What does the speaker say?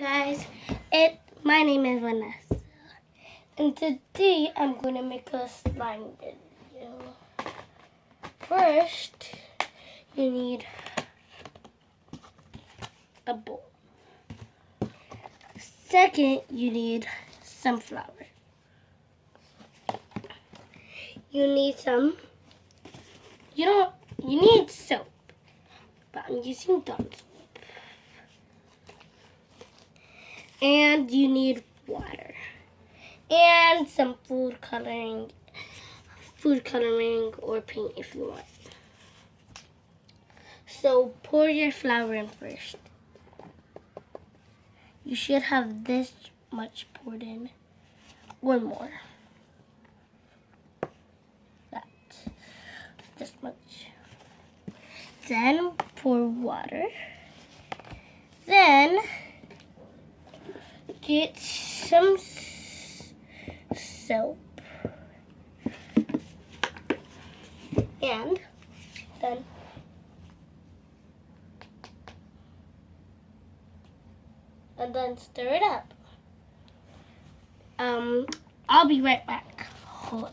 guys, my name is Vanessa, and today I'm going to make a slime video. First, you need a bowl. Second, you need some flour. You need you need soap, but I'm using Dawn soap. And you need water and some food coloring or paint if you want. So pour your flour in first. You should have this much poured in or more. This much. Then pour water. Then get some soap and then stir it up. I'll be right back. Hold on.